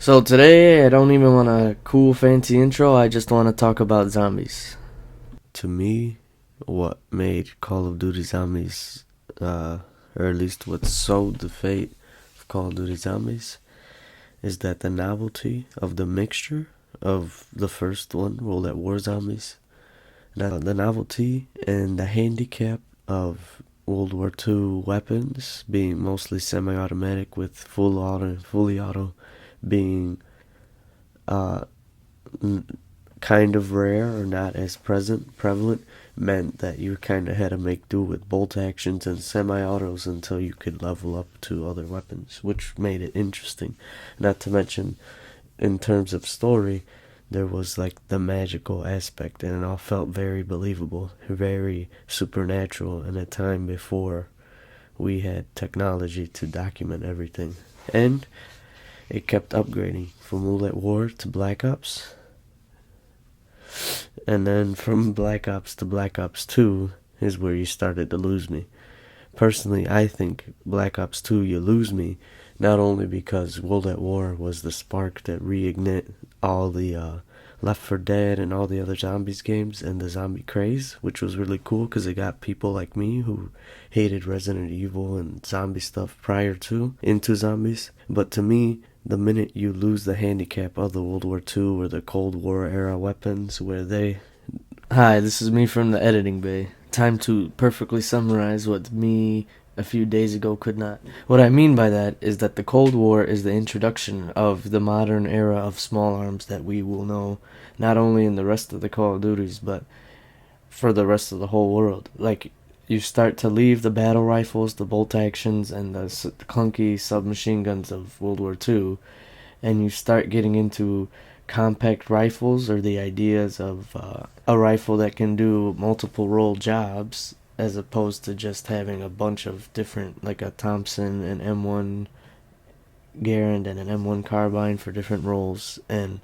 So today I don't even want a cool fancy intro, I just want to talk about zombies. To me, what made Call of Duty Zombies, or at least what sold the fate of Call of Duty Zombies, is that the novelty of the mixture of the first one, World at War Zombies, the novelty and the handicap of World War II weapons being mostly semi-automatic with full auto and fully auto being uh, kind of rare or not as prevalent meant that you kind of had to make do with bolt actions and semi-autos until you could level up to other weapons, which made it interesting. Not to mention, in terms of story, there was like the magical aspect, and it all felt very believable, very supernatural in a time before we had technology to document everything. And it kept upgrading from World at War to Black Ops, and then from Black Ops to Black Ops 2 is where you started to lose me. Personally, I think Black Ops 2 you lose me not only because World at War was the spark that reignited all the Left 4 Dead and all the other zombies games and the zombie craze, which was really cool because it got people like me who hated Resident Evil and zombie stuff prior to into zombies. But to me, the minute you lose the handicap of the World War II or the Cold War era weapons where they... Hi, this is me from the editing bay. Time to perfectly summarize what me a few days ago could not. What I mean by that is that the Cold War is the introduction of the modern era of small arms that we will know, not only in the rest of the Call of Duties, but for the rest of the whole world. Like, you start to leave the battle rifles, the bolt actions, and the clunky submachine guns of World War II, and you start getting into compact rifles, or the ideas of a rifle that can do multiple role jobs, as opposed to just having a bunch of different, like a Thompson, an M1 Garand, and an M1 carbine for different roles. And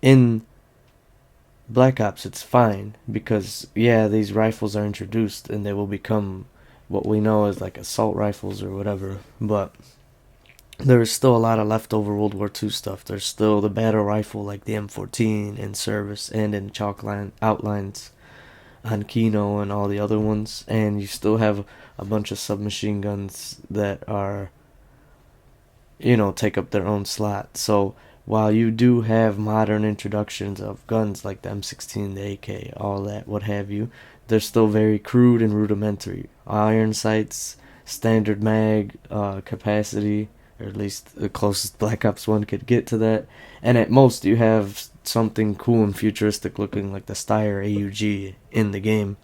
in Black Ops, it's fine because, yeah, these rifles are introduced and they will become what we know as like assault rifles or whatever, but there is still a lot of leftover World War II stuff. There's still the battle rifle like the M14 in service and in chalk line outlines on Kino and all the other ones, and you still have a bunch of submachine guns that are, take up their own slot. So while you do have modern introductions of guns like the M16, the AK, all that, what have you, they're still very crude and rudimentary. Iron sights, standard mag capacity, or at least the closest Black Ops 1 could get to that. And at most, you have something cool and futuristic looking like the Steyr AUG in the game.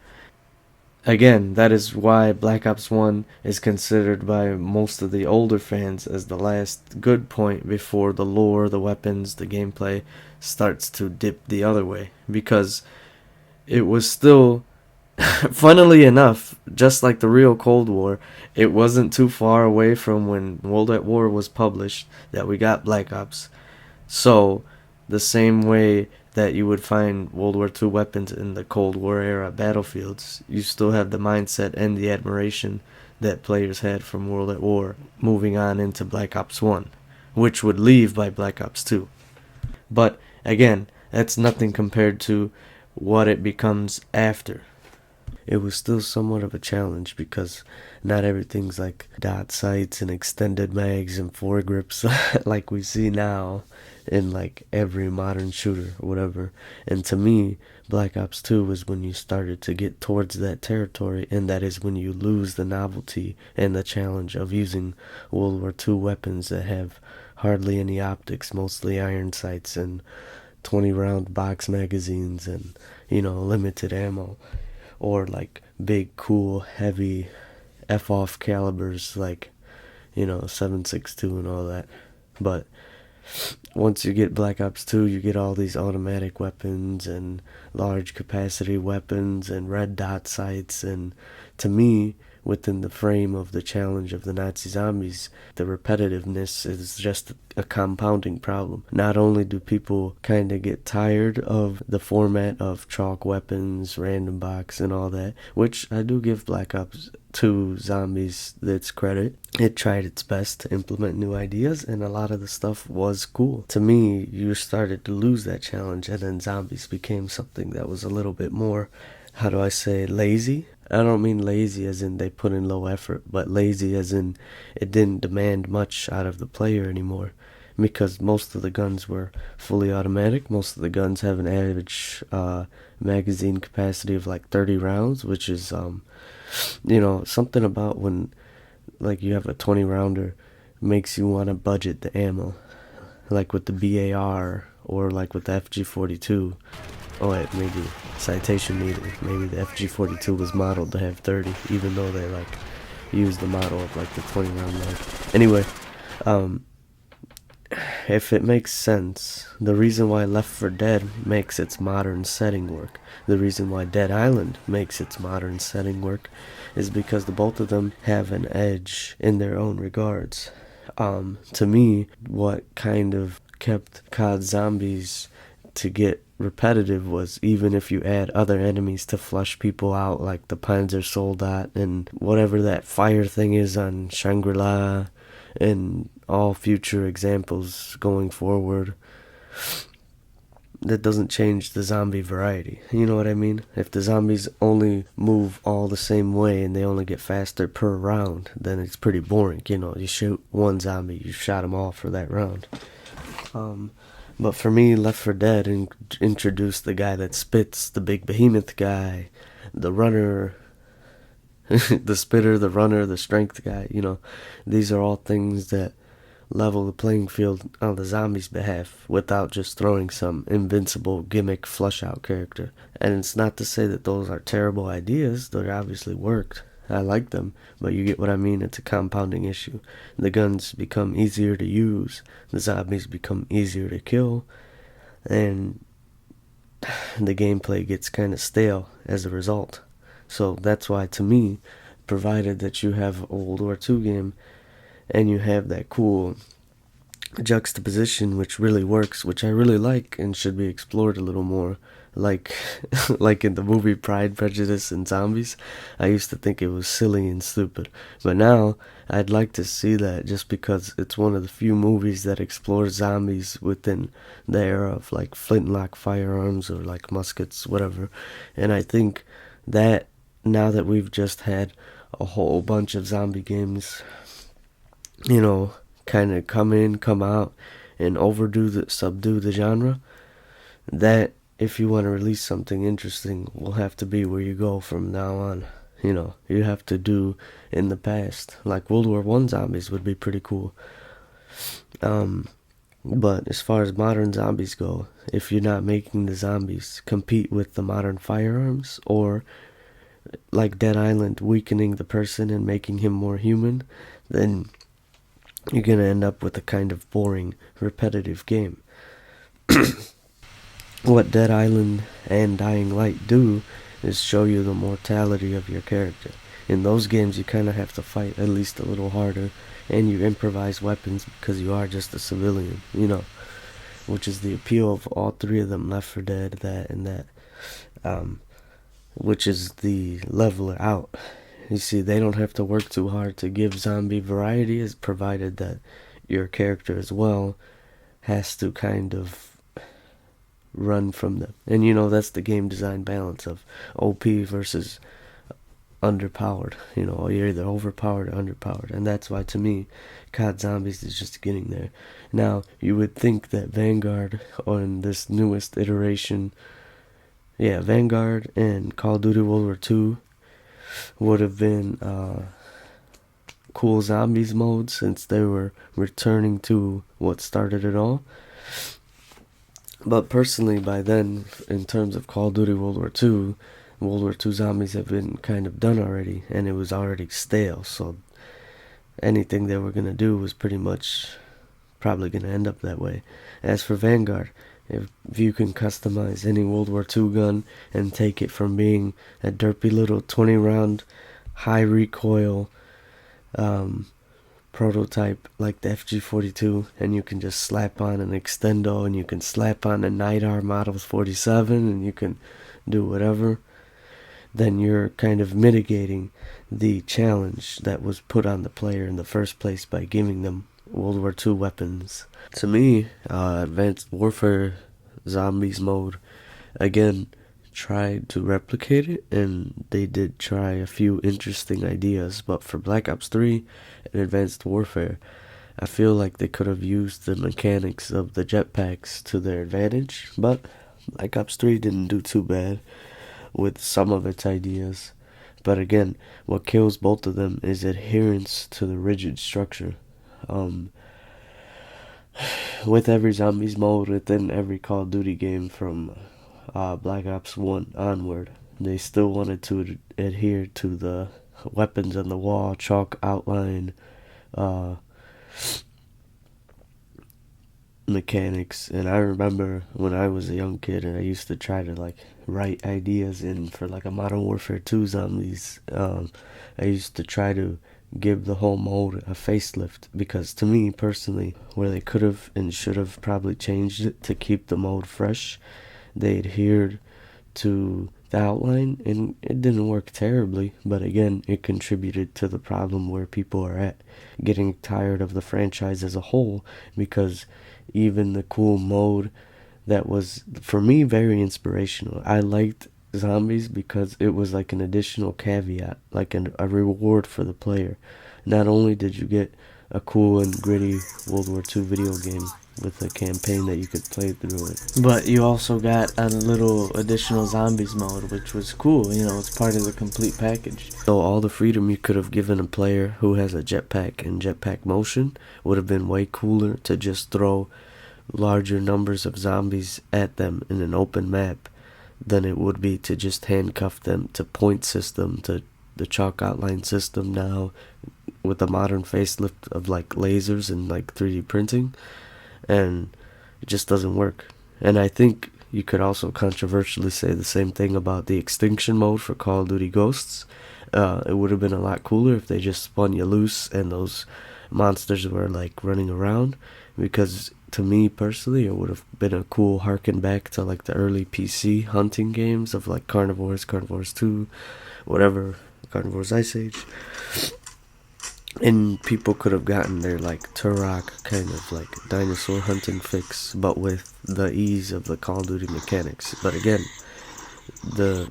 Again, that is why Black Ops 1 is considered by most of the older fans as the last good point before the lore, the weapons, the gameplay starts to dip the other way. Because it was still, funnily enough, just like the real Cold War, it wasn't too far away from when World at War was published that we got Black Ops. So, the same way that you would find World War II weapons in the Cold War era battlefields, you still have the mindset and the admiration that players had from World at War moving on into Black Ops 1, which would leave by Black Ops 2. But, again, that's nothing compared to what it becomes after. It was still somewhat of a challenge because not everything's like dot sights and extended mags and foregrips like we see now in like every modern shooter or whatever. And to me, Black Ops 2 was when you started to get towards that territory, and that is when you lose the novelty and the challenge of using World War II weapons that have hardly any optics, mostly iron sights and 20 round box magazines and, limited ammo. Or like big, cool, heavy F-off calibers like, 7.62 and all that. But once you get Black Ops 2, you get all these automatic weapons and large capacity weapons and red dot sights. And to me, within the frame of the challenge of the Nazi zombies, the repetitiveness is just a compounding problem. Not only do people kind of get tired of the format of chalk weapons, random box, and all that, which I do give Black Ops 2 Zombies its credit. It tried its best to implement new ideas, and a lot of the stuff was cool. To me, you started to lose that challenge, and then zombies became something that was a little bit more, how do I say, lazy. I don't mean lazy as in they put in low effort, but lazy as in it didn't demand much out of the player anymore. Because most of the guns were fully automatic. Most of the guns have an average magazine capacity of like 30 rounds, which is, something about when like you have a 20 rounder makes you want to budget the ammo, like with the BAR or like with the FG42. Oh wait, maybe citation needed. Maybe the FG42 was modeled to have 30, even though they like used the model of like the 20 round mag. Anyway, um, if it makes sense, the reason why Left 4 Dead makes its modern setting work, the reason why Dead Island makes its modern setting work, is because the both of them have an edge in their own regards. To me, what kind of kept CoD Zombies to get repetitive was even if you add other enemies to flush people out, like the Panzer Soldat and whatever that fire thing is on Shangri-La, and all future examples going forward, that doesn't change the zombie variety. You know what I mean? If the zombies only move all the same way and they only get faster per round, then it's pretty boring. You shoot one zombie, you shot them all for that round. But for me, Left 4 Dead introduced the guy that spits, the big behemoth guy, the runner, the spitter, the runner, the strength guy. These are all things that level the playing field on the zombies' behalf without just throwing some invincible gimmick flush out character. And it's not to say that those are terrible ideas, they obviously worked. I like them, but you get what I mean. It's a compounding issue. The guns become easier to use, the zombies become easier to kill, and the gameplay gets kind of stale as a result. So that's why, to me, provided that you have a World War II game and you have that cool juxtaposition which really works, which I really like and should be explored a little more, like like in the movie Pride, Prejudice, and Zombies. I used to think it was silly and stupid, but now I'd like to see that, just because it's one of the few movies that explores zombies within the era of like flintlock firearms or like muskets, whatever. And I think that now that we've just had a whole bunch of zombie games, kind of come in, come out, and subdue the genre, that if you want to release something interesting, will have to be where you go from now on. You have to do in the past. Like World War I zombies would be pretty cool. But as far as modern zombies go, if you're not making the zombies compete with the modern firearms, or like Dead Island, weakening the person and making him more human, then you're going to end up with a kind of boring, repetitive game. What Dead Island and Dying Light do is show you the mortality of your character. In those games, you kind of have to fight at least a little harder, and you improvise weapons because you are just a civilian, which is the appeal of all three of them, Left 4 Dead, that, and that, which is the leveler out. You see, they don't have to work too hard to give zombie variety, as provided that your character as well has to kind of run from them. And that's the game design balance of OP versus underpowered. You're either overpowered or underpowered. And that's why, to me, CoD Zombies is just getting there. Now, you would think that Vanguard, on this newest iteration, Vanguard and Call of Duty World War II would have been cool zombies mode, since they were returning to what started it all. But personally, by then, in terms of Call of Duty World War II, World War II zombies have been kind of done already, and it was already stale, so anything they were going to do was pretty much probably going to end up that way. As for Vanguard, if you can customize any World War II gun and take it from being a derpy little 20 round high recoil prototype like the FG42, and you can just slap on an extendo, and you can slap on a Nightjar Model 47, and you can do whatever, then you're kind of mitigating the challenge that was put on the player in the first place by giving them World War II weapons. To me, Advanced Warfare Zombies mode, again, tried to replicate it, and they did try a few interesting ideas, but for Black Ops 3 and Advanced Warfare, I feel like they could have used the mechanics of the jetpacks to their advantage, but Black Ops 3 didn't do too bad with some of its ideas. But again, what kills both of them is adherence to the rigid structure. With every zombies mode within every Call of Duty game from Black Ops 1 onward, they still wanted to adhere to the weapons on the wall, chalk outline, mechanics. And I remember when I was a young kid and I used to try to like write ideas in for like a Modern Warfare 2 zombies. I used to try to give the whole mode a facelift, because to me personally, where they could have and should have probably changed it to keep the mode fresh, they adhered to the outline, and it didn't work terribly, but again, it contributed to the problem where people are at, getting tired of the franchise as a whole, because even the cool mode that was, for me, very inspirational. I liked zombies because it was like an additional caveat, like a reward for the player. Not only did you get a cool and gritty World War II video game with a campaign that you could play through it, But you also got a little additional zombies mode, which was cool. You know, it's part of the complete package. so all the freedom you could have given a player who has a jetpack and jetpack motion would have been way cooler to just throw larger numbers of zombies at them in an open map than it would be to just handcuff them to point system, to the chalk outline system now with a modern facelift of like lasers and like 3D printing, and it just doesn't work. And I think you could also controversially say the same thing about the extinction mode for Call of Duty Ghosts. It would have been a lot cooler if they just spun you loose and those monsters were like running around, because to me personally, it would have been a cool harken back to like the early PC hunting games of like Carnivores 2, whatever, Carnivores Ice Age. And people could have gotten their like Turok kind of like dinosaur hunting fix, but with the ease of the Call of Duty mechanics. But again, the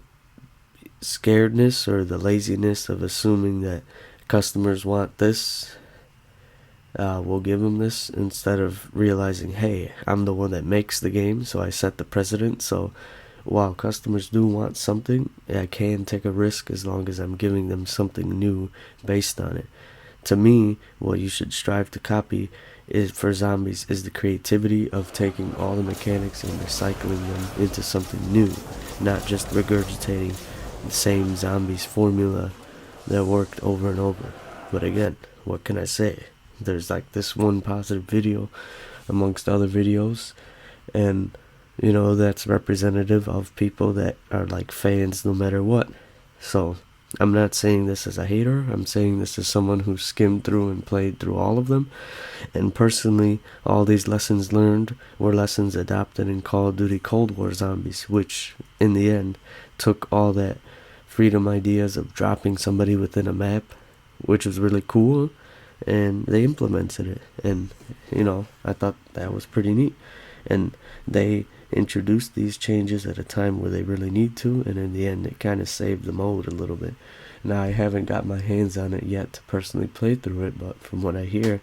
scaredness or the laziness of assuming that customers want this, we'll give them this, instead of realizing, hey, I'm the one that makes the game, so I set the precedent. So while customers do want something, I can take a risk as long as I'm giving them something new based on it. To me, what you should strive to copy is, for zombies, is the creativity of taking all the mechanics and recycling them into something new, not just regurgitating the same zombies formula that worked over and over. But again, what can I say? There's like this one positive video amongst other videos, and you know, that's representative of people that are like fans no matter what. So I'm not saying this as a hater, I'm saying this as someone who skimmed through and played through all of them. And personally, all these lessons learned were lessons adopted in Call of Duty Cold War Zombies, which in the end took all that freedom ideas of dropping somebody within a map, which was really cool, and they implemented it. And you know, I thought that was pretty neat. And they introduced these changes at a time where they really need to, and in the end it kind of saved the mode a little bit. Now, I haven't got my hands on it yet to personally play through it, but from what I hear,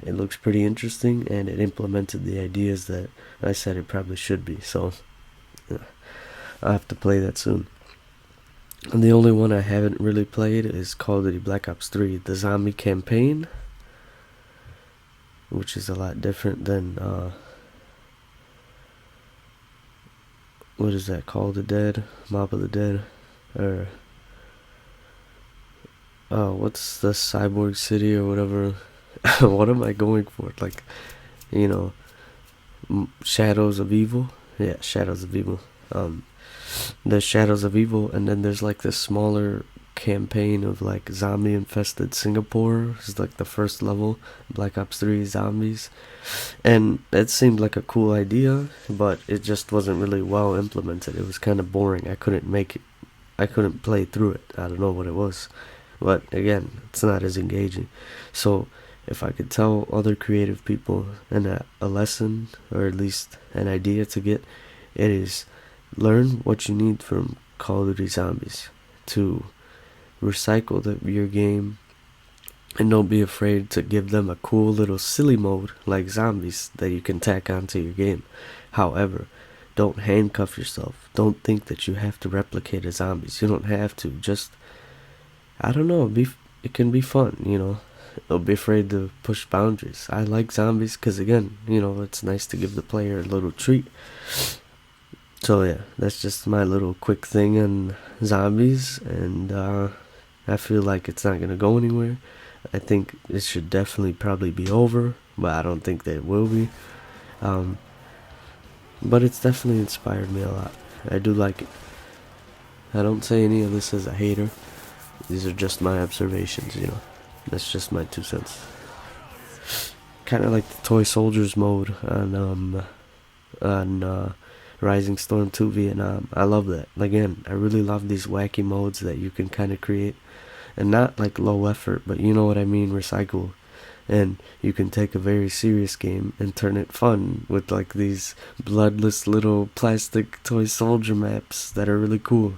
it looks pretty interesting, and it implemented the ideas that I said it probably should be. So I'll have to play that soon. And the only one I haven't really played is Call of Duty Black Ops 3, the zombie campaign, which is a lot different than what is that called? The Dead? Mob of the Dead? Or what's the Cyborg City or whatever? What am I going for? Like, you know, Shadows of Evil? Yeah, Shadows of Evil. There's Shadows of Evil, and then there's like this smaller campaign of like zombie infested Singapore. It's like the first level, Black Ops 3 Zombies, and it seemed like a cool idea, but it just wasn't really well implemented. It was kind of boring. I couldn't play through it. I don't know what it was. but again, it's not as engaging. So if I could tell other creative people a lesson, or at least an idea to get, it is learn what you need from Call of Duty Zombies to recycle your game, and don't be afraid to give them a cool little silly mode like zombies that you can tack onto your game. However, don't handcuff yourself. Don't think that you have to replicate a zombies. You don't have to. Just, I don't know, it can be fun, you know. Don't be afraid to push boundaries. I like zombies because, again, you know, it's nice to give the player a little treat. So yeah, that's just my little quick thing on zombies, and I feel like it's not gonna go anywhere. I think it should definitely probably be over, but I don't think that it will be. Um, but it's definitely inspired me a lot. I do like it. I don't say any of this as a hater. These are just my observations, you know. That's just my 2 cents. Kind of like the toy soldiers mode on Rising Storm 2 Vietnam. I love that. Again, I really love these wacky modes that you can kind of create, and not like low effort, but you know what I mean, recycle. And you can take a very serious game and turn it fun with like these bloodless little plastic toy soldier maps that are really cool.